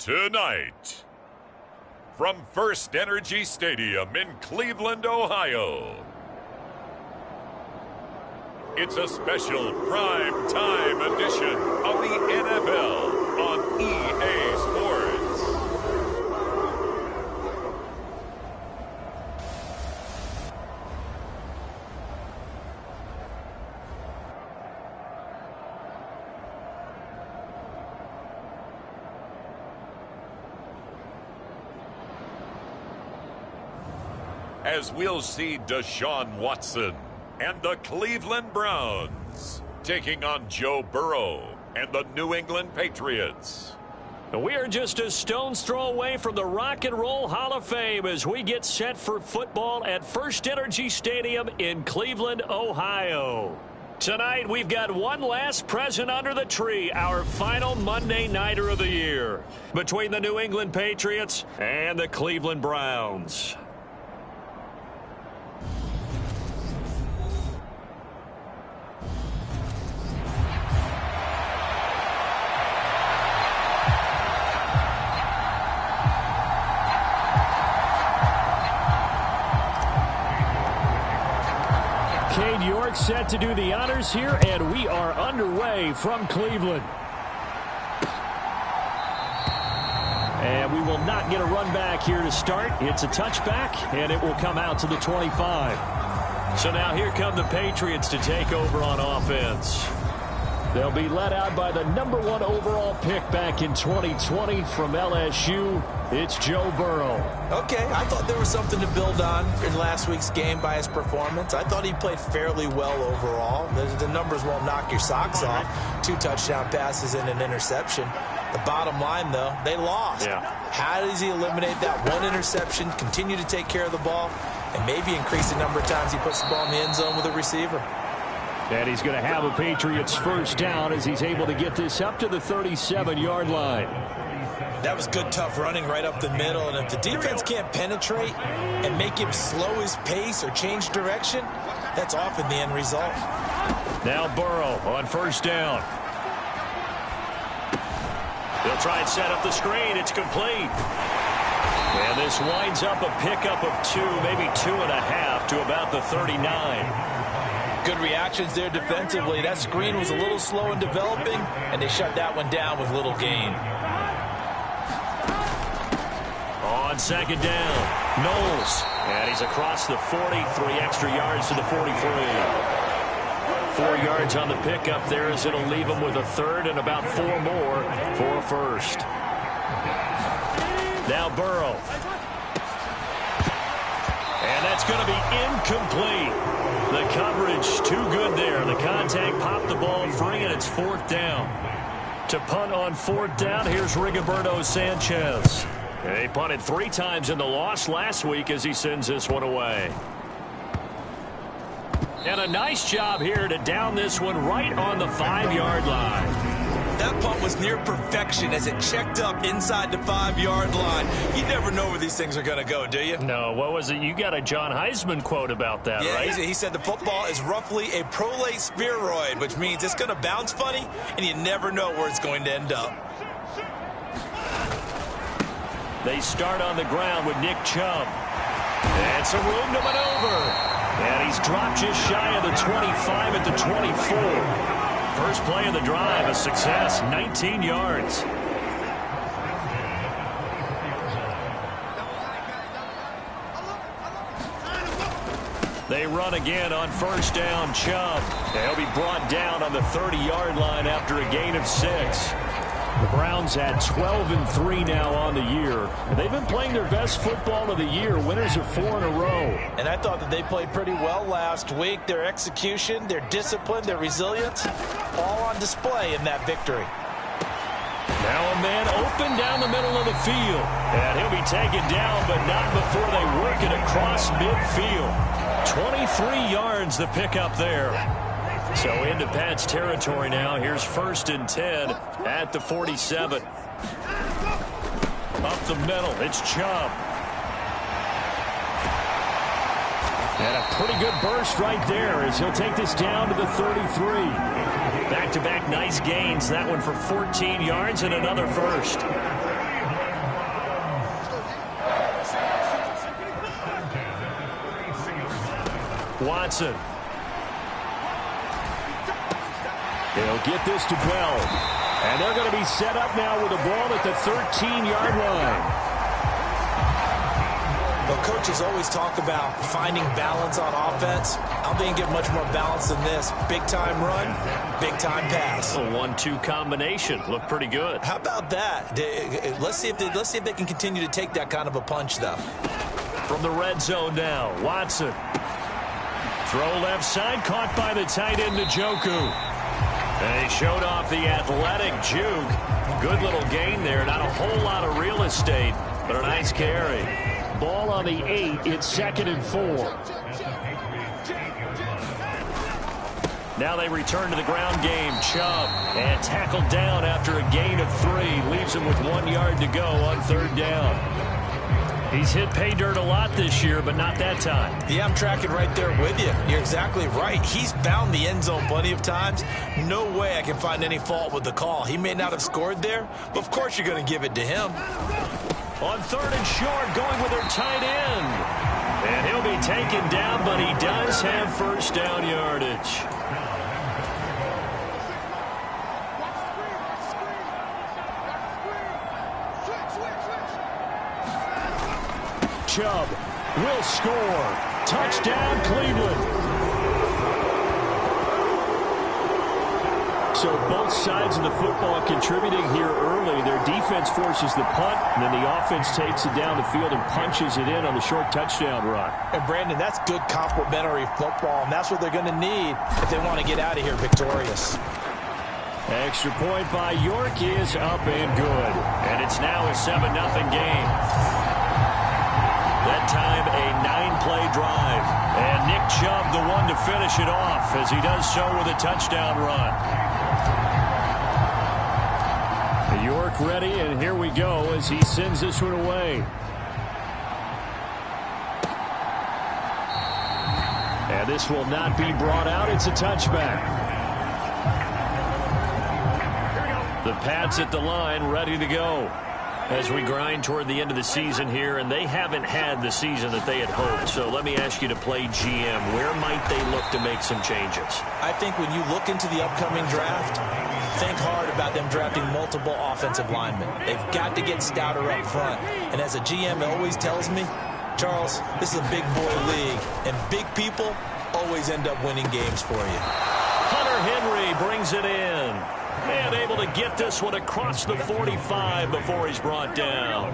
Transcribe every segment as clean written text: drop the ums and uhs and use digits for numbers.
Tonight, from First Energy Stadium in Cleveland, Ohio, it's a special prime time edition of the NFL on EA Sports. As we'll see Deshaun Watson and the Cleveland Browns taking on Joe Burrow and the New England Patriots. We are just a stone's throw away from the Rock and Roll Hall of Fame as we get set for football at First Energy Stadium in Cleveland, Ohio. Tonight, we've got one last present under the tree, our final Monday Nighter of the year, between the New England Patriots and the Cleveland Browns. Set to do the honors here, and we are underway from Cleveland. And we will not get a run back here to start. It's a touchback, and it will come out to the 25. So now here come the Patriots to take over on offense. They'll be led out by the #1 overall pick back in 2020 from LSU. It's Joe Burrow. Okay, I thought there was something to build on in last week's game by his performance. I thought he played fairly well overall. The numbers won't knock your socks off. 2 touchdown passes and an interception. The bottom line, though, they lost. Yeah. How does he eliminate that one interception, continue to take care of the ball, and maybe increase the number of times he puts the ball in the end zone with a receiver? And he's going to have a Patriots first down as he's able to get this up to the 37-yard line. That was good, tough running right up the middle. And if the defense can't penetrate and make him slow his pace or change direction, that's often the end result. Now Burrow on first down. They'll try and set up the screen. It's complete. And this winds up a pickup of 2, maybe 2.5 to about the 39. Good reactions there defensively. That screen was a little slow in developing, and they shut that one down with little gain. On second down, Knowles. And he's across the 40, 3 extra yards to the 43. 4 yards on the pickup there as it'll leave him with a third and about 4 more for a first. Now Burrow. And that's going to be incomplete. The coverage too good there. The contact popped the ball free, and it's 4th down. To punt on 4th down, here's Rigoberto Sanchez. He punted 3 times in the loss last week as he sends this one away. And a nice job here to down this one right on the 5-yard line. That punt was near perfection as it checked up inside the 5-yard line. You never know where these things are going to go, do you? No, what was it? You got a John Heisman quote about that, right? Yeah, he said the football is roughly a prolate spheroid, which means it's going to bounce funny, and you never know where it's going to end up. They start on the ground with Nick Chubb. And some room to maneuver. And he's dropped just shy of the 25 at the 24. First play of the drive, a success, 19 yards. They run again on first down, Chubb. They'll be brought down on the 30-yard line after a gain of 6. The Browns had 12-3 now on the year. They've been playing their best football of the year, winners of 4 in a row. And I thought that they played pretty well last week. Their execution, their discipline, their resilience, all on display in that victory. Now a man open down the middle of the field. And he'll be taken down, but not before they work it across midfield. 23 yards the pickup there. So into Pat's territory now. Here's 1st and 10 at the 47. Up the middle, it's Chubb. And a pretty good burst right there as he'll take this down to the 33. Back-to-back nice gains. That one for 14 yards and another first. Watson. He'll get this to Bell. And they're going to be set up now with the ball at the 13-yard line. Well, coaches always talk about finding balance on offense. I don't think you get much more balance than this. Big-time run, big-time pass. A 1-2 combination. Looked pretty good. How about that? Let's see if they can continue to take that kind of a punch, though. From the red zone now, Watson. Throw left side, caught by the tight end, Njoku. And he showed off the athletic juke. Good little gain there. Not a whole lot of real estate, but a nice carry. Ball on the 8. It's 2nd and 4. Now they return to the ground game. Chubb and tackled down after a gain of 3. Leaves him with 1 yard to go on 3rd down. He's hit pay dirt a lot this year, but not that time. Yeah, I'm tracking right there with you. You're exactly right. He's found the end zone plenty of times. No way I can find any fault with the call. He may not have scored there, but of course you're going to give it to him. On 3rd and short, going with their tight end. And he'll be taken down, but he does have 1st down yardage. Chubb will score. Touchdown, Cleveland. So both sides of the football contributing here early. Their defense forces the punt, and then the offense takes it down the field and punches it in on the short touchdown run. And, Brandon, that's good complementary football, and that's what they're going to need if they want to get out of here victorious. Extra point by York is up and good. And it's now a 7-0 game. That time a 9-play drive. And Nick Chubb the one to finish it off as he does so with a touchdown run. York ready, and here we go as he sends this one away. And this will not be brought out. It's a touchback. The Pats at the line ready to go as we grind toward the end of the season here, and they haven't had the season that they had hoped. So let me ask you to play GM. Where might they look to make some changes? I think when you look into the upcoming draft, think hard about them drafting multiple offensive linemen. They've got to get stouter up front. And as a GM always tells me, Charles, this is a big boy league, and big people always end up winning games for you. Hunter Henry brings it in. And able to get this one across the 45 before he's brought down.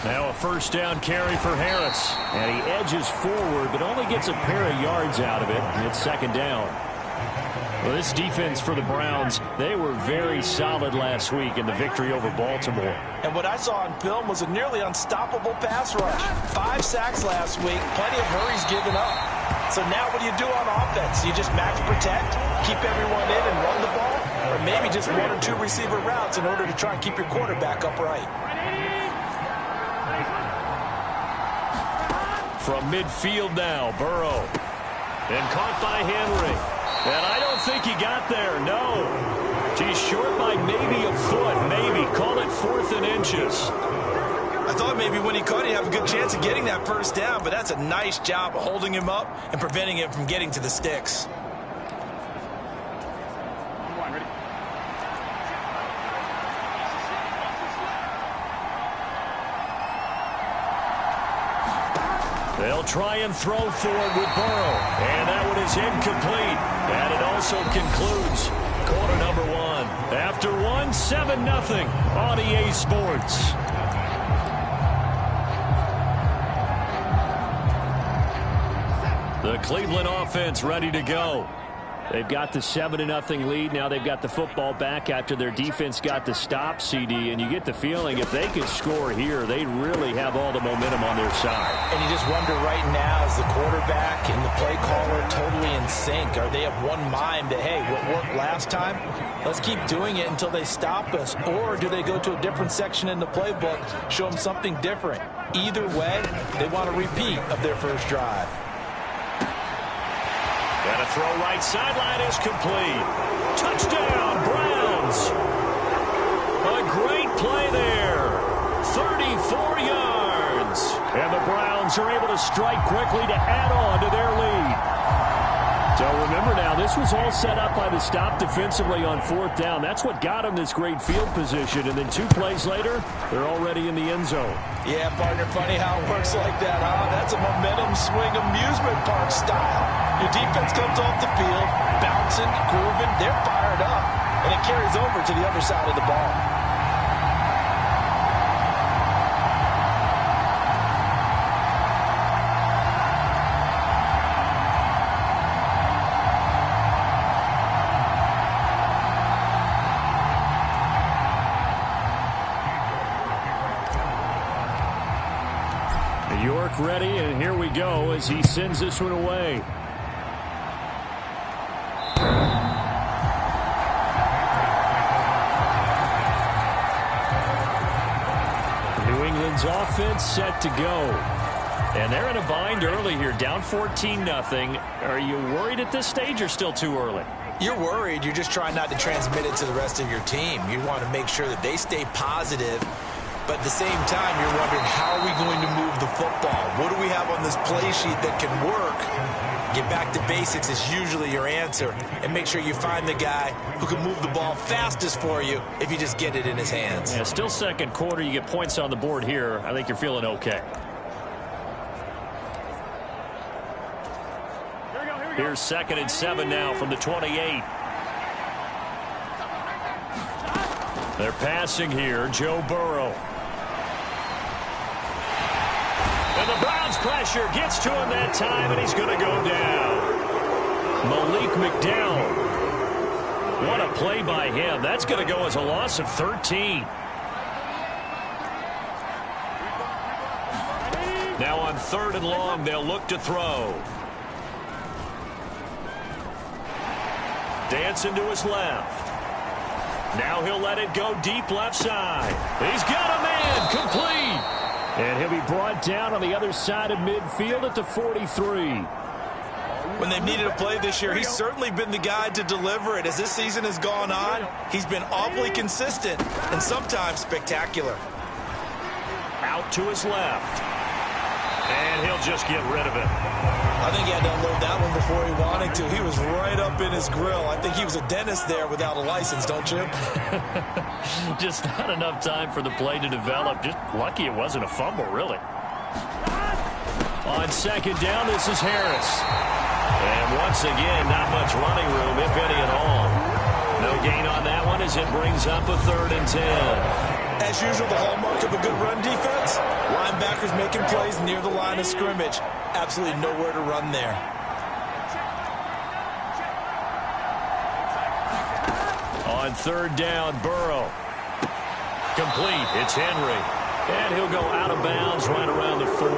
Now a 1st down carry for Harris. And he edges forward, but only gets a pair of yards out of it. And it's 2nd down. Well, this defense for the Browns, they were very solid last week in the victory over Baltimore. And what I saw on film was a nearly unstoppable pass rush. 5 sacks last week, plenty of hurries given up. So now what do you do on offense? You just max protect, keep everyone in and run the ball, or maybe just 1 or 2 receiver routes in order to try and keep your quarterback upright. From midfield now, Burrow. And caught by Henry. And I don't think he got there, no. He's short by maybe a foot, maybe. Call it 4th and inches. I thought maybe when he caught it, he'd have a good chance of getting that 1st down, but that's a nice job of holding him up and preventing him from getting to the sticks. They'll try and throw forward with Burrow. And that one is incomplete. And it also concludes quarter number 1. After 1, 7-0 on EA Sports. The Cleveland offense ready to go. They've got the 7-0 lead. Now they've got the football back after their defense got the stop, CD. And you get the feeling if they could score here, they really have all the momentum on their side. And you just wonder right now, is the quarterback and the play caller totally in sync? Are they of one mind that, hey, what worked last time, let's keep doing it until they stop us? Or do they go to a different section in the playbook, show them something different? Either way, they want a repeat of their first drive. And a throw right sideline is complete. Touchdown, Browns. A great play there. 34 And the Browns are able to strike quickly to add on to their lead. So remember now, this was all set up by the stop defensively on 4th down. That's what got them this great field position. And then 2 plays later, they're already in the end zone. Yeah, partner, funny how it works like that, huh? That's a momentum swing amusement park style. Your defense comes off the field, bouncing, grooving, they're fired up, and it carries over to the other side of the ball. York ready, and here we go as he sends this one away. New England's offense set to go. And they're in a bind early here, down 14-0. Are you worried at this stage or still too early? You're worried. You're just trying not to transmit it to the rest of your team. You want to make sure that they stay positive. But at the same time, you're wondering, how are we going to move the football? What do we have on this play sheet that can work? Get back to basics is usually your answer. And make sure you find the guy who can move the ball fastest for you if you just get it in his hands. Yeah, still second quarter. You get points on the board here. I think you're feeling okay. Here's 2nd and 7 now from the 28. They're passing here. Joe Burrow. And the Browns pressure gets to him that time, and he's going to go down. Malik McDowell. What a play by him. That's going to go as a loss of 13. Now on 3rd and long, they'll look to throw. Dancing to his left. Now he'll let it go deep left side. He's got a man complete. And he'll be brought down on the other side of midfield at the 43. When they've needed a play this year, he's certainly been the guy to deliver it. As this season has gone on, he's been awfully consistent and sometimes spectacular. Out to his left. And he'll just get rid of it. I think he had to unload that one before he wanted to. He was right up in his grill. I think he was a dentist there without a license, don't you? Just not enough time for the play to develop. Just lucky it wasn't a fumble, really. On 2nd down, this is Harris. And once again, not much running room, if any at all. No gain on that one as it brings up a 3rd and 10. As usual, the hallmark of a good run defense, linebackers making plays near the line of scrimmage. Absolutely nowhere to run there. On 3rd down, Burrow. Complete. It's Henry. And he'll go out of bounds right around the 40.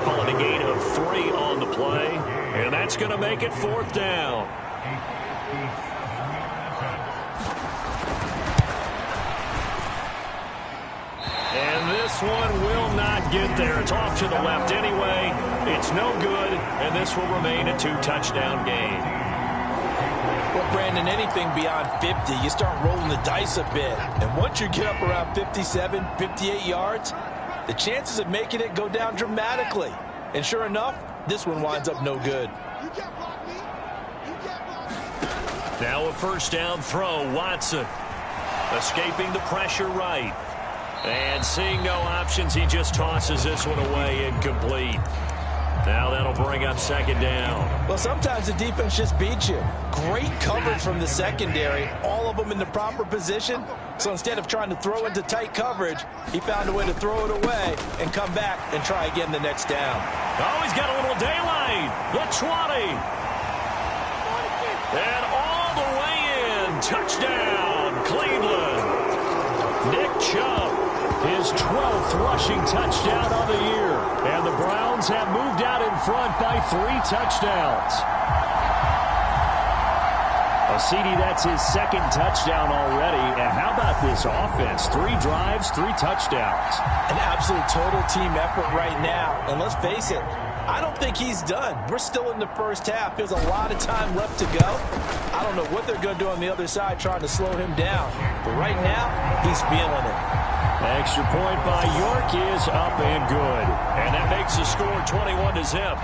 Calling a gain of 3 on the play. And that's going to make it 4th down. And this one will not get there. It's off to the left anyway. It's no good, and this will remain a 2-touchdown game. Well, Brandon, anything beyond 50, you start rolling the dice a bit. And once you get up around 57, 58 yards, the chances of making it go down dramatically. And sure enough, this one winds up no good. Now a 1st down throw, Watson. Escaping the pressure right. And seeing no options, he just tosses this one away, incomplete. Now that'll bring up 2nd down. Well, sometimes the defense just beats you. Great coverage from the secondary, all of them in the proper position. So instead of trying to throw into tight coverage, he found a way to throw it away and come back and try again the next down. Oh, he's got a little daylight. The 20. And all the way in. Touchdown, Cleveland. Nick Chubb, his 12th rushing touchdown of the year. And the Browns have moved out in front by 3 touchdowns. CD, that's his 2nd touchdown already. And how about this offense? 3 drives, 3 touchdowns. An absolute total team effort right now. And let's face it, I don't think he's done. We're still in the first half. There's a lot of time left to go. I don't know what they're going to do on the other side trying to slow him down. But right now, he's feeling it. Extra point by York is up and good. And that makes the score 21-0.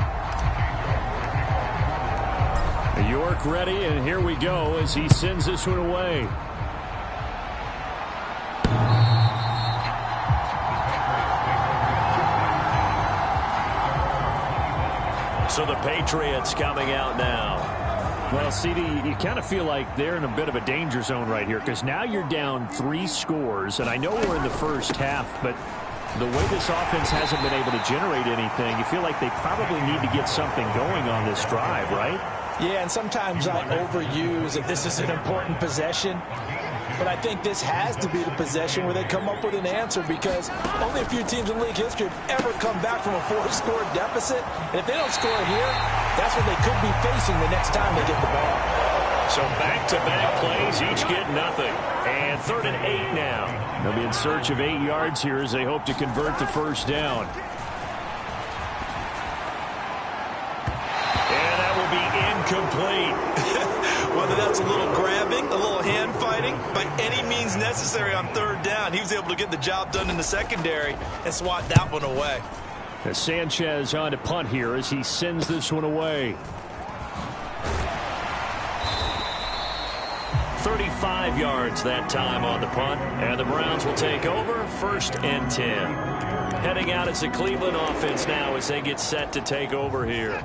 York ready, and here we go as he sends this one away. So the Patriots coming out now. Well, CD, you kind of feel like they're in a bit of a danger zone right here because now you're down 3 scores, and I know we're in the first half, but the way this offense hasn't been able to generate anything, you feel like they probably need to get something going on this drive, right? Yeah, and sometimes I overuse that this is an important possession. But I think this has to be the possession where they come up with an answer because only a few teams in league history have ever come back from a 4-score deficit. And if they don't score here, that's what they could be facing the next time they get the ball. So back-to-back plays, each get nothing. And 3rd and 8 now. They'll be in search of 8 yards here as they hope to convert the first down. And that will be incomplete. Whether that's a little grabbing, a little hand fighting, by any means necessary on 3rd down, he was able to get the job done in the secondary and swat that one away. As Sanchez on to punt here as he sends this one away. 35 yards that time on the punt, and the Browns will take over 1st and 10. Heading out as the Cleveland offense now as they get set to take over here.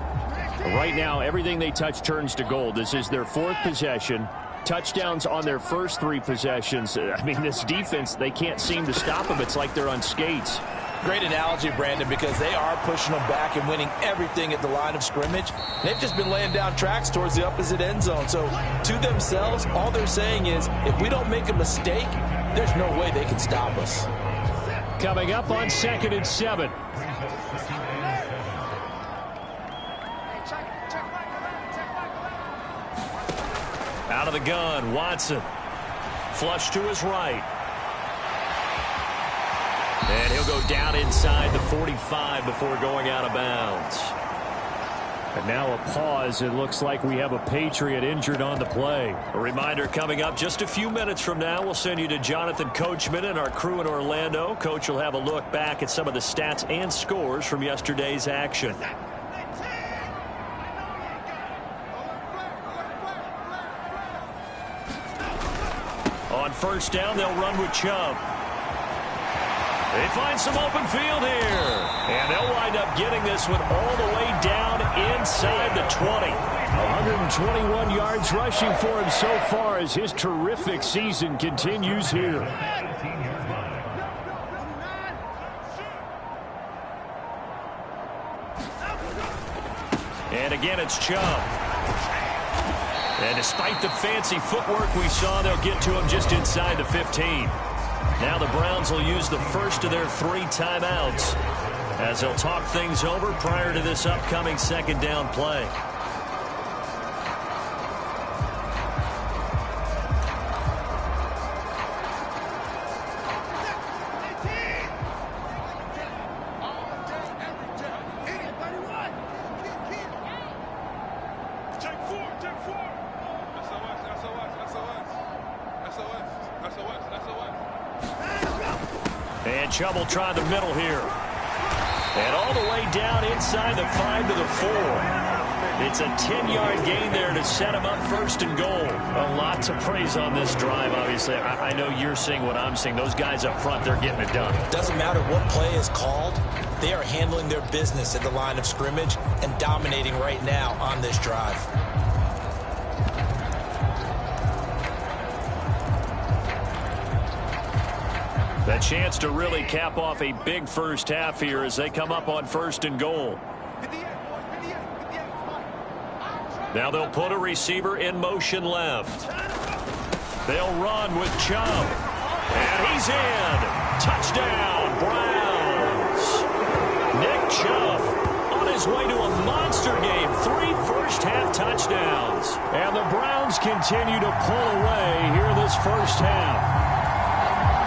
Right now, everything they touch turns to gold. This is their 4th possession. Touchdowns on their first 3 possessions. I mean, this defense, they can't seem to stop them. It's like they're on skates. Great analogy, Brandon, because they are pushing them back and winning everything at the line of scrimmage. They've just been laying down tracks towards the opposite end zone. So, to themselves, all they're saying is, if we don't make a mistake, there's no way they can stop us. Coming up on 2nd and 7. Out of the gun, Watson. Flush to his right. And he'll go down inside the 45 before going out of bounds. And now a pause. It looks like we have a Patriot injured on the play. A reminder coming up just a few minutes from now. We'll send you to Jonathan Coachman and our crew in Orlando. Coach will have a look back at some of the stats and scores from yesterday's action. On 1st down, they'll run with Chubb. They find some open field here. And they'll wind up getting this one all the way down inside the 20. 121 yards rushing for him so far as his terrific season continues here. And again, it's Chubb. And despite the fancy footwork we saw, they'll get to him just inside the 15. Now the Browns will use the first of their 3 timeouts as they'll talk things over prior to this upcoming 2nd down play. And Chubb will try the middle here. And all the way down inside the 5 to the 4. It's a 10-yard gain there to set him up 1st and goal. A lot to praise on this drive, obviously. I know you're seeing what I'm seeing. Those guys up front, they're getting it done. Doesn't matter what play is called. They are handling their business at the line of scrimmage and dominating right now on this drive. A chance to really cap off a big first half here as they come up on 1st and goal. Now they'll put a receiver in motion left. They'll run with Chubb. And he's in. Touchdown, Browns. Nick Chubb on his way to a monster game. 3 first-half touchdowns. And the Browns continue to pull away here in this first half.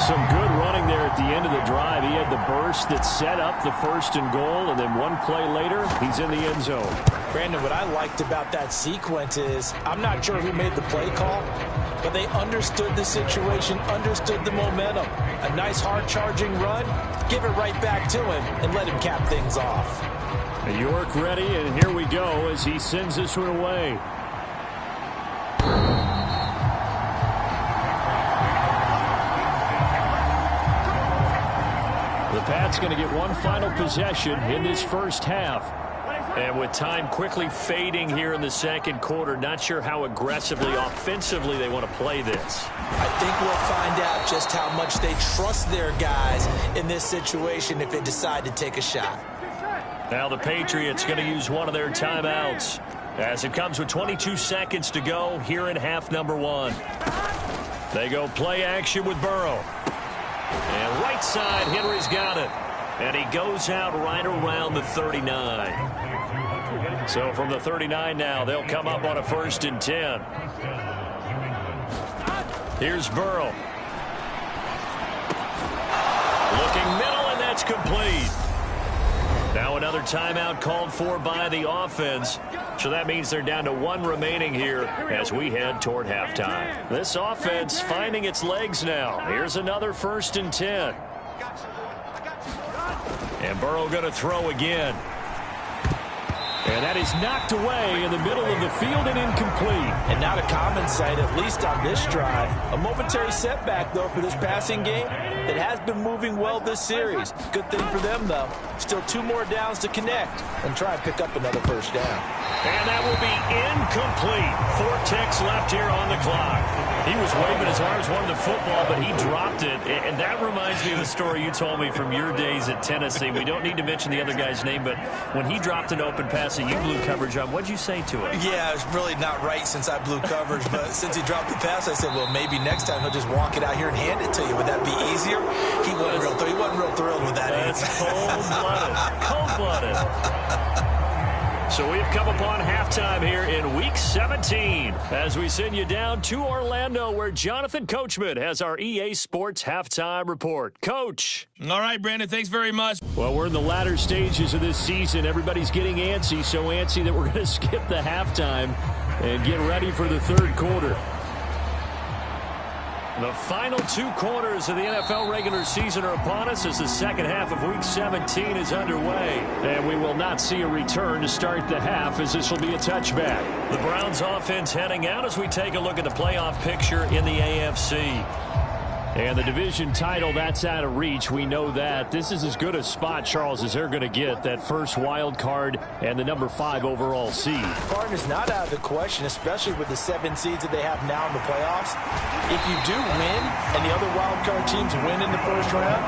Some good running there at the end of the drive. He had the burst that set up the 1st and goal, and then one play later, he's in the end zone. Brandon, what I liked about that sequence is I'm not sure who made the play call, but they understood the situation, understood the momentum. A nice hard-charging run, give it right back to him, and let him cap things off. York ready, and here we go as he sends this one away. The Pats going to get one final possession in this first half. And with time quickly fading here in the second quarter, not sure how aggressively, offensively they want to play this. I think we'll find out just how much they trust their guys in this situation if they decide to take a shot. Now the Patriots going to use one of their timeouts as it comes with 22 seconds to go here in half number 1. They go play action with Burrow. And right side, Henry's got it. And he goes out right around the 39. So from the 39 now, they'll come up on a 1st and 10. Here's Burrow. Looking middle, and that's complete. Now another timeout called for by the offense. So that means they're down to 1 remaining here as we head toward halftime. This offense finding its legs now. Here's another 1st and 10. And Burrow going to throw again. And that is knocked away in the middle of the field and incomplete. And not a common sight, at least on this drive. A momentary setback, though, for this passing game that has been moving well this series. Good thing for them, though. Still 2 more downs to connect and try and pick up another 1st down. And that will be incomplete. 4 ticks left here on the clock. He was waving his arms, wanted the football, but he dropped it. And that reminds me of the story you told me from your days at Tennessee. We don't need to mention the other guy's name, but when he dropped an open pass that you blew coverage on, what'd you say to him? Yeah, it's really not right since I blew coverage, but since he dropped the pass, I said, well, maybe next time he'll just walk it out here and hand it to you. Would that be easier? He wasn't real thrilled with that. That's cold-blooded. Cold-blooded. So we've come upon halftime here in Week 17 as we send you down to Orlando where Jonathan Coachman has our EA Sports Halftime Report. Coach. All right, Brandon, thanks very much. Well, we're in the latter stages of this season. Everybody's getting antsy, so antsy that we're going to skip the halftime and get ready for the 3rd quarter. The final 2 quarters of the NFL regular season are upon us as the second half of Week 17 is underway. And we will not see a return to start the half as this will be a touchback. The Browns offense heading out as we take a look at the playoff picture in the AFC. And the division title, that's out of reach. We know that. This is as good a spot, Charles, as they're going to get. That first wild card and the number 5 overall seed. Pardon is not out of the question, especially with the 7 seeds that they have now in the playoffs. If you do win and the other wild card teams win in the first round,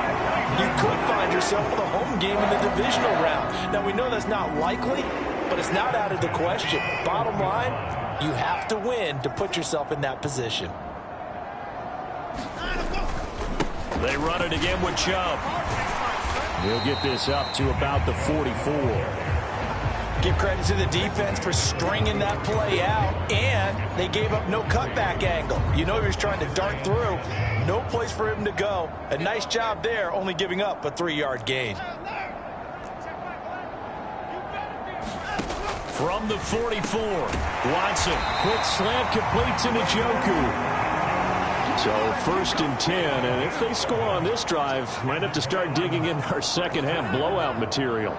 you could find yourself with a home game in the divisional round. Now, we know that's not likely, but it's not out of the question. Bottom line, you have to win to put yourself in that position. They run it again with Chubb. They'll get this up to about the 44. Give credit to the defense for stringing that play out, and they gave up no cutback angle. You know he was trying to dart through. No place for him to go. A nice job there, only giving up a 3-yard gain. From the 44, Watson. Quick slant completes into Njoku. So 1st and 10, and if they score on this drive, might have to start digging in our second half blowout material.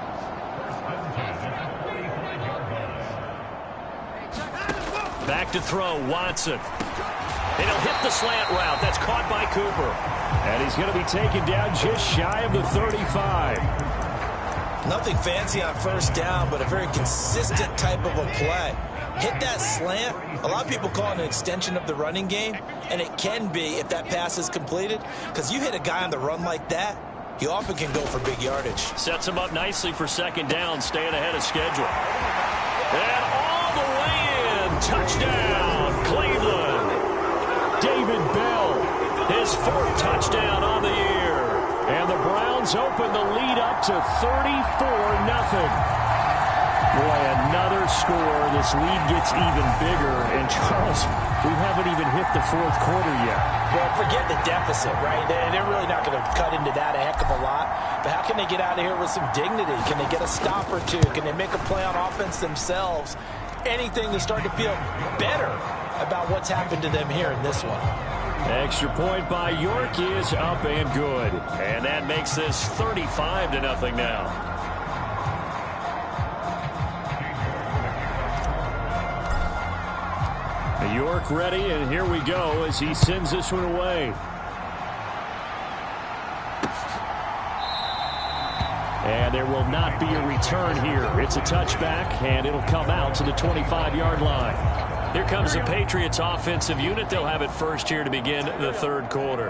Back to throw, Watson. And he'll hit the slant route. That's caught by Cooper. And he's going to be taken down just shy of the 35. Nothing fancy on 1st down, but a very consistent type of a play. Hit that slant. A lot of people call it an extension of the running game, and it can be if that pass is completed, because you hit a guy on the run like that, he often can go for big yardage. Sets him up nicely for 2nd down, staying ahead of schedule. And all the way in. Touchdown, Cleveland. David Bell, his 4th touchdown on the year. And the Browns open the lead up to 34-0. Boy, another score. This lead gets even bigger. And, Charles, we haven't even hit the fourth quarter yet. Well, forget the deficit, right? They're really not going to cut into that a heck of a lot. But how can they get out of here with some dignity? Can they get a stop or two? Can they make a play on offense themselves? Anything to start to feel better about what's happened to them here in this one. Extra point by York is up and good. And that makes this 35-0 now. York ready, and here we go as he sends this one away. And there will not be a return here. It's a touchback, and it'll come out to the 25-yard line. Here comes the Patriots offensive unit. They'll have it first here to begin the third quarter.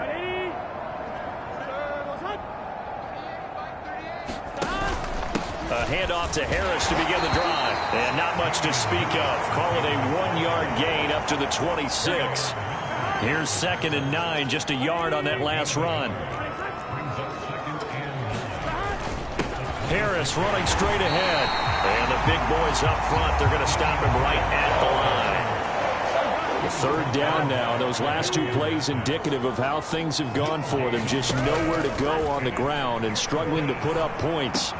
A handoff to Harris to begin the drive. And not much to speak of. Call it a 1-yard gain up to the 26. Here's 2nd and 9, just a yard on that last run. Harris running straight ahead. And the big boys up front, they're going to stop him right at the line. The third down now. Those last two plays indicative of how things have gone for them. Just nowhere to go on the ground and struggling to put up points.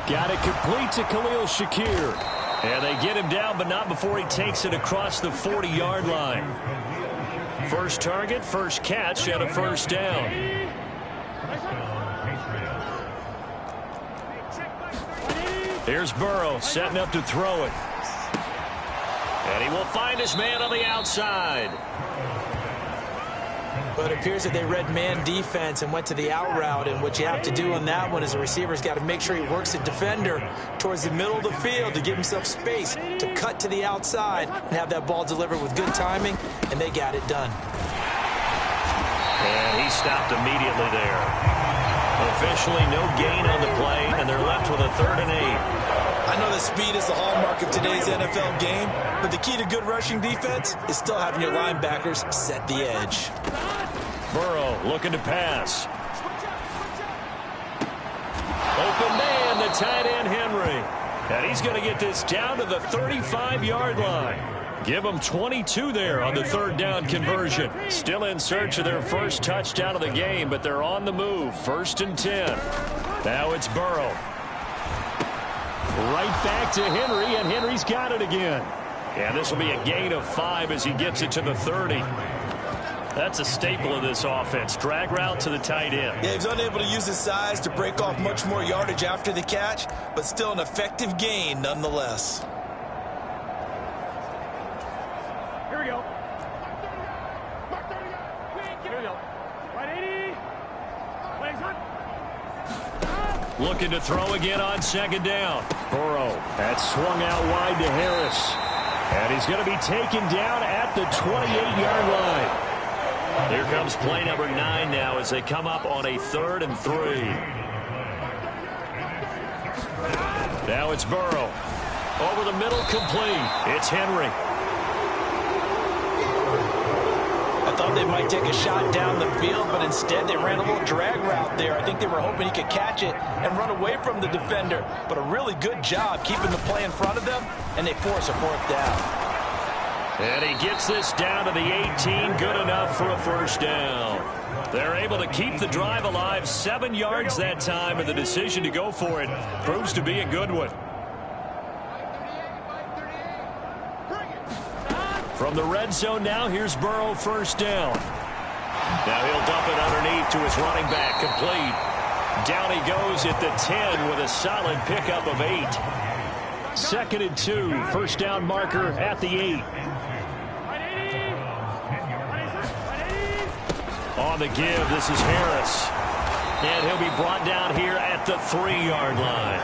Got it complete to Khalil Shakir. And they get him down, but not before he takes it across the 40-yard line. First target, first catch, and a first down. Here's Burrow setting up to throw it. And he will find his man on the outside. But it appears that they read man defense and went to the out route. And what you have to do on that one is the receiver's got to make sure he works the defender towards the middle of the field to give himself space to cut to the outside and have that ball delivered with good timing, and they got it done. And he stopped immediately there. Officially no gain on the play, and they're left with a 3rd and 8. I know that speed is the hallmark of today's NFL game, but the key to good rushing defense is still having your linebackers set the edge. Burrow looking to pass. Open man, the tight end Henry. And he's going to get this down to the 35-yard line. Give them 22 there on the 3rd down conversion. Still in search of their first touchdown of the game, but they're on the move. 1st and 10. Now it's Burrow. Right back to Henry, and Henry's got it again. And this will be a gain of 5 as he gets it to the 30. That's a staple of this offense. Drag route to the tight end. Yeah, he's unable to use his size to break off much more yardage after the catch, but still an effective gain nonetheless. Here we go. Here we go. Right 80. Legs up. Looking to throw again on 2nd down. Burrow. That's swung out wide to Harris. And he's going to be taken down at the 28-yard line. Here comes play number 9 now as they come up on a 3rd and 3. Now it's Burrow. Over the middle, complete. It's Henry. I thought they might take a shot down the field, but instead they ran a little drag route there. I think they were hoping he could catch it and run away from the defender. But a really good job keeping the play in front of them, and they force a 4th down. And he gets this down to the 18, good enough for a first down. They're able to keep the drive alive, 7 yards that time, and the decision to go for it proves to be a good one. From the red zone now, here's Burrow, 1st down. Now he'll dump it underneath to his running back, complete. Down he goes at the 10 with a solid pickup of 8. 2nd and 2, 1st down marker at the 8. On the give, this is Harris. And he'll be brought down here at the 3-yard line.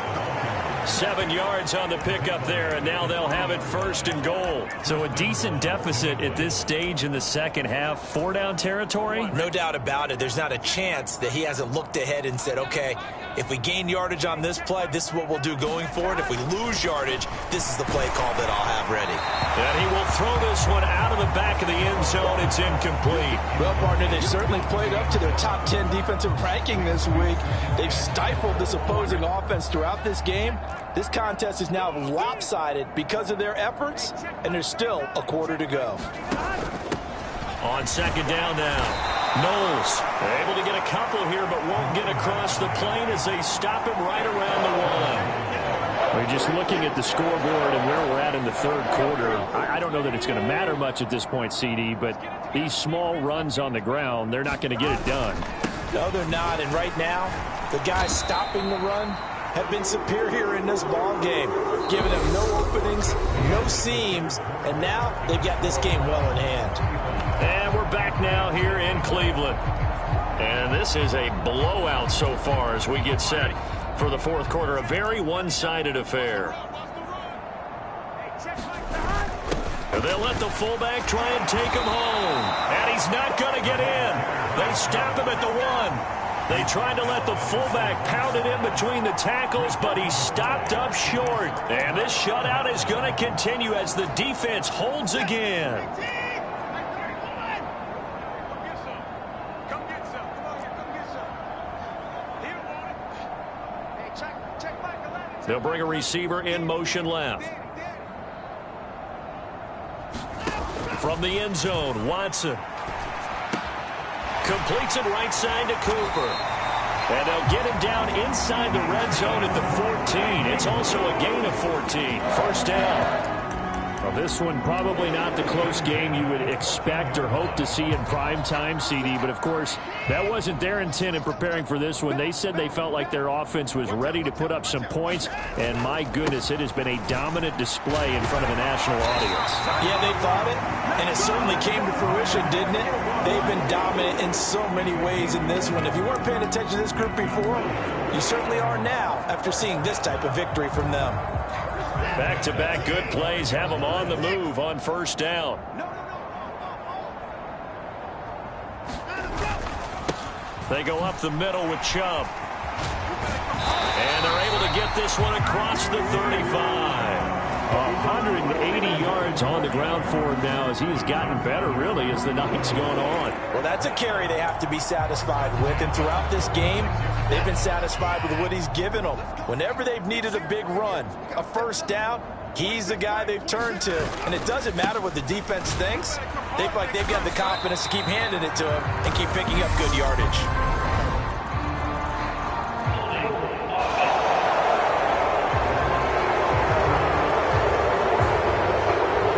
7 yards on the pickup there, and now they'll have it 1st and goal. So a decent deficit at this stage in the second half. 4-down territory? No doubt about it. There's not a chance that he hasn't looked ahead and said, okay, if we gain yardage on this play, this is what we'll do going forward. If we lose yardage, this is the play call that I'll have ready. And he will throw this one out of the back of the end zone. It's incomplete. Well, partner, they've certainly played up to their top 10 defensive ranking this week. They've stifled this opposing offense throughout this game. This contest is now lopsided because of their efforts, and there's still a quarter to go. On second down now. Knowles able to get a couple here, but won't get across the plane as they stop him right around the one. We're just looking at the scoreboard and where we're at in the third quarter. I don't know that it's going to matter much at this point, CD, but these small runs on the ground, they're not going to get it done. No, they're not. And right now, the guys stopping the run have been superior in this ball game, giving them no openings, no seams, and now they've got this game well in hand. And we're back now here in Cleveland. And this is a blowout so far as we get set for the fourth quarter. A very one-sided affair. And they'll let the fullback try and take him home. And he's not going to get in. They stop him at the one. They tried to let the fullback pound it in between the tackles, but he stopped up short. And this shutout is going to continue as the defense holds again. They'll bring a receiver in motion left. From the end zone, Watson. Completes it right side to Cooper. And they'll get him down inside the red zone at the 14. It's also a gain of 14. First down. Well, this one probably not the close game you would expect or hope to see in prime time, CD. But, of course, that wasn't their intent in preparing for this one. They said they felt like their offense was ready to put up some points. And, my goodness, it has been a dominant display in front of a national audience. Yeah, they thought it, and it certainly came to fruition, didn't it? They've been dominant in so many ways in this one. If you weren't paying attention to this group before, you certainly are now after seeing this type of victory from them. Back-to-back good plays have them on the move on first down. They go up the middle with Chubb. And they're able to get this one across the 35. 180 yards on the ground for him now as he has gotten better, really, as the night's going on. Well, that's a carry they have to be satisfied with. And throughout this game, they've been satisfied with what he's given them. Whenever they've needed a big run, a first down, he's the guy they've turned to. And it doesn't matter what the defense thinks. They feel like they've got the confidence to keep handing it to him and keep picking up good yardage.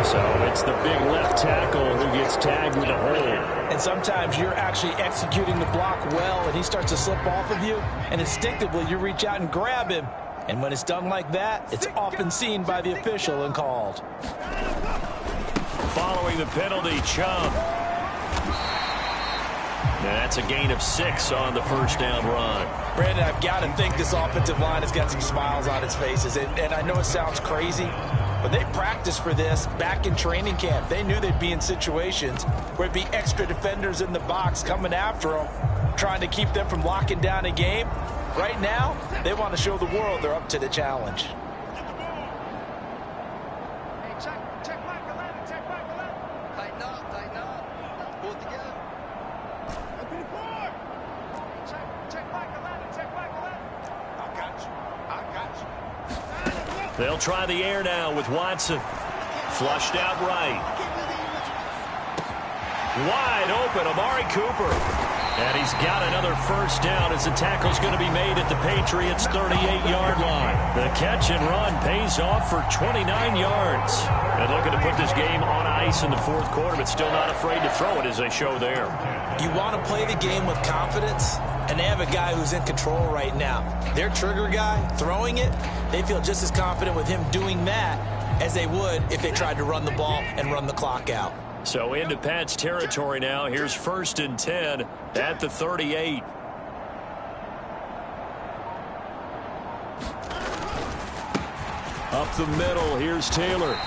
So it's the big left tackle who gets tagged with a hold. And sometimes you're actually executing the block well, and he starts to slip off of you, and instinctively you reach out and grab him. And when it's done like that, it's often seen by the official and called. Following the penalty, Chubb. That's a gain of 6 on the first down run. Brandon, I've got to think this offensive line has got some smiles on its faces. And I know it sounds crazy, but they practiced for this back in training camp. They knew they'd be in situations where it'd be extra defenders in the box coming after them, trying to keep them from locking down a game. Right now, they want to show the world they're up to the challenge. They'll try the air now with Watson. Flushed out right. Wide open, Amari Cooper. And he's got another first down as the tackle's going to be made at the Patriots' 38-yard line. The catch and run pays off for 29 yards. And looking to put this game on ice in the fourth quarter, but still not afraid to throw it as they show there. You want to play the game with confidence, and they have a guy who's in control right now. Their trigger guy, throwing it, they feel just as confident with him doing that as they would if they tried to run the ball and run the clock out. So into Pat's territory now. Here's 1st and 10 at the 38. Up the middle, here's Taylor.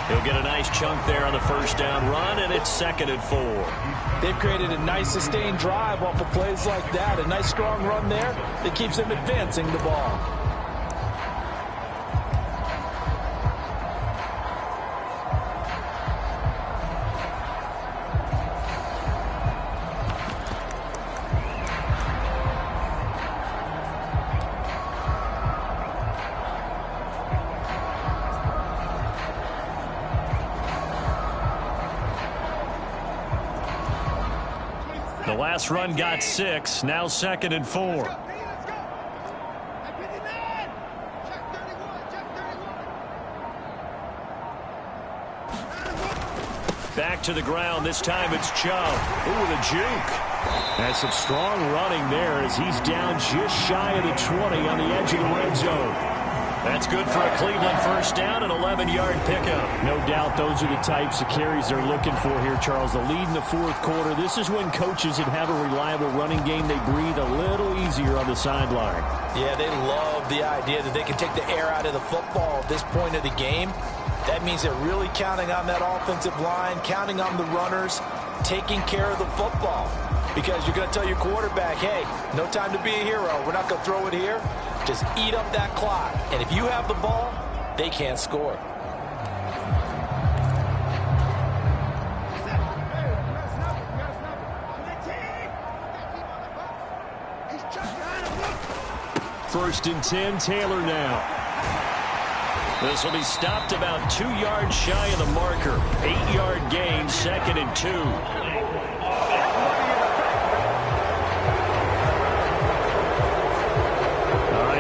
He'll get a nice chunk there on the first down run, and it's 2nd and 4. They've created a nice sustained drive off of plays like that. A nice strong run there that keeps them advancing the ball. last run got 6. Now 2nd and 4. Back to the ground. This time it's Chubb. Ooh, the juke. That's some strong running there as he's down just shy of the 20 on the edge of the red zone. That's good for a Cleveland first down, an 11-yard pickup. No doubt those are the types of carries they're looking for here, Charles. The lead in the fourth quarter. This is when coaches that have a reliable running game, they breathe a little easier on the sideline. Yeah, they love the idea that they can take the air out of the football at this point of the game. That means they're really counting on that offensive line, counting on the runners, taking care of the football. Because you're going to tell your quarterback, hey, no time to be a hero. We're not going to throw it here. Just eat up that clock. And if you have the ball, they can't score. First and 10, Taylor now. This will be stopped about 2 yards shy of the marker. 8-yard gain, 2nd and 2.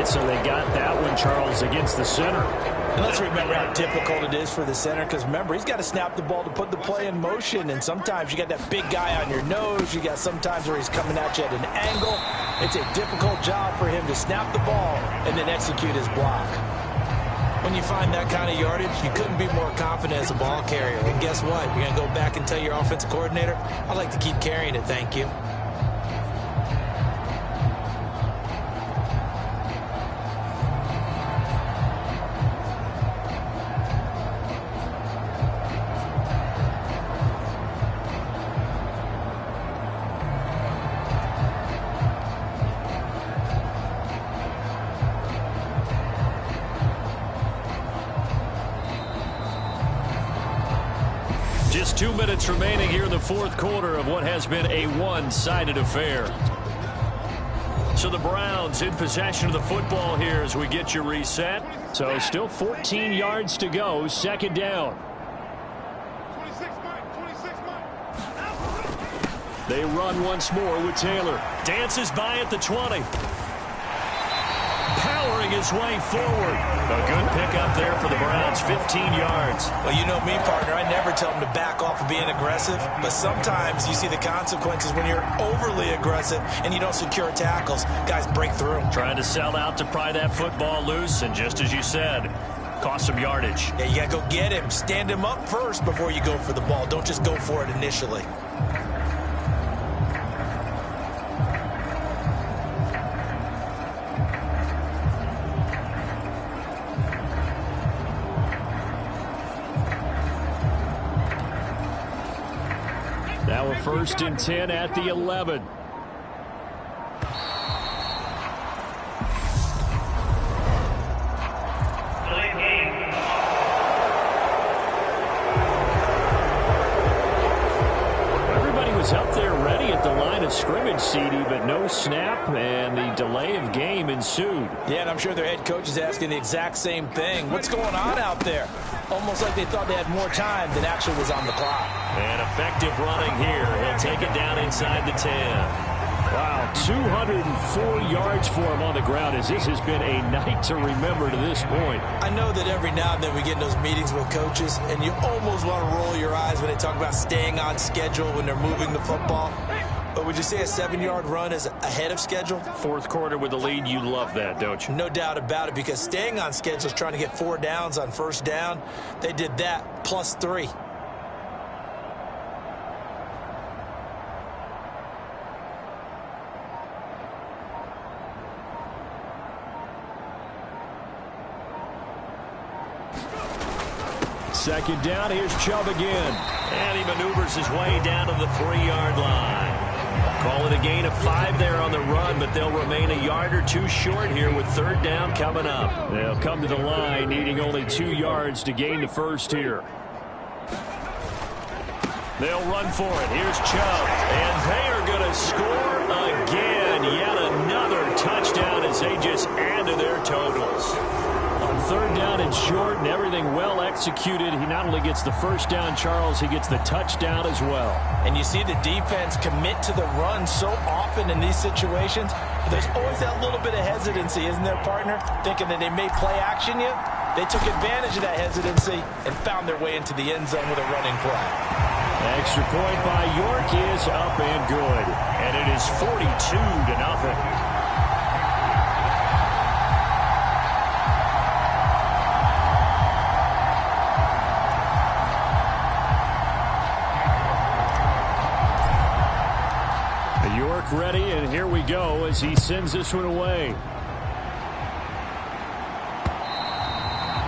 So they got that one, Charles, against the center. And let's remember how difficult it is for the center, because remember, he's got to snap the ball to put the play in motion, and sometimes you got that big guy on your nose. You got sometimes where he's coming at you at an angle. It's a difficult job for him to snap the ball and then execute his block. When you find that kind of yardage, you couldn't be more confident as a ball carrier. And guess what? You're going to go back and tell your offensive coordinator, I'd like to keep carrying it, thank you. Just 2 minutes remaining here in the fourth quarter of what has been a one-sided affair. So the Browns in possession of the football here as we get you reset. So still 14 yards to go, 2nd down. They run once more with Taylor. Dances by at the 20. Powering his way forward. A good pickup there for the Browns, 15 yards. Well, you know me, partner. I never tell them to back off of being aggressive, but sometimes you see the consequences when you're overly aggressive and you don't secure tackles. Guys break through. Trying to sell out to pry that football loose, and just as you said, cost some yardage. Yeah, you got to go get him. Stand him up first before you go for the ball. Don't just go for it initially. Now a 1st and 10 at the 11. Everybody was up there ready at the line of scrimmage, CD, but no snap, and the delay of game ensued. Yeah, and I'm sure their head coach is asking the exact same thing. What's going on out there? Almost like they thought they had more time than actually was on the clock. And effective running here. He'll take it down inside the 10. Wow, 204 yards for him on the ground as this has been a night to remember to this point. I know that every now and then we get in those meetings with coaches, and you almost want to roll your eyes when they talk about staying on schedule when they're moving the football. But would you say a 7-yard run is ahead of schedule? Fourth quarter with the lead, you love that, don't you? No doubt about it, because staying on schedule is trying to get 4 downs on first down. They did that, plus 3. Second down, here's Chubb again. And he maneuvers his way down to the 3-yard line. Call it a gain of 5 there on the run, but they'll remain a yard or 2 short here with 3rd down coming up. They'll come to the line needing only 2 yards to gain the first here. They'll run for it. Here's Chubb. And they are going to score again. Yet another touchdown as they just add to their totals. On third down and short, and everything well executed. He not only gets the first down, Charles, he gets the touchdown as well. And you see the defense commit to the run so often in these situations. There's always that little bit of hesitancy, isn't there, partner? Thinking that they may play action you. They took advantage of that hesitancy and found their way into the end zone with a running play. Extra point by York is up and good. And it is 42-0. York ready, and here we go as he sends this one away.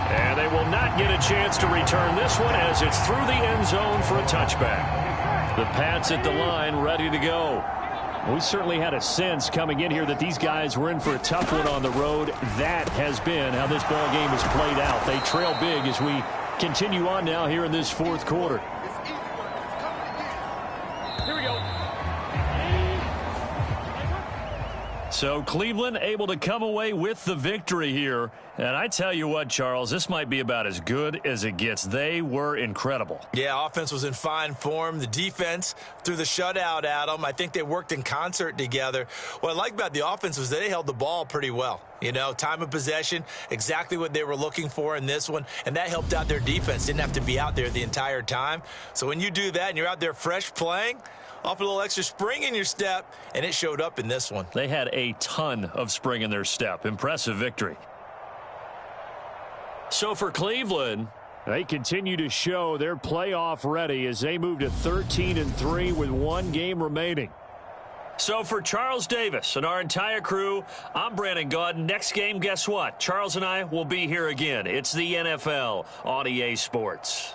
And they will not get a chance to return this one as it's through the end zone for a touchback. The Pats at the line ready to go. We certainly had a sense coming in here that these guys were in for a tough one on the road. That has been how this ball game has played out. They trail big as we continue on now here in this fourth quarter. Here we go. So Cleveland able to come away with the victory here. And I tell you what, Charles, this might be about as good as it gets. They were incredible. Yeah, offense was in fine form. The defense threw the shutout at them. I think they worked in concert together. What I like about the offense was they held the ball pretty well. You know, time of possession, exactly what they were looking for in this one, and that helped out their defense. Didn't have to be out there the entire time. So when you do that and you're out there fresh playing, off a little extra spring in your step, and it showed up in this one. They had a ton of spring in their step. Impressive victory. So for Cleveland, they continue to show they're playoff ready as they move to 13-3 with one game remaining. So for Charles Davis and our entire crew, I'm Brandon Gaudin. Next game, guess what? Charles and I will be here again. It's the NFL on EA Sports.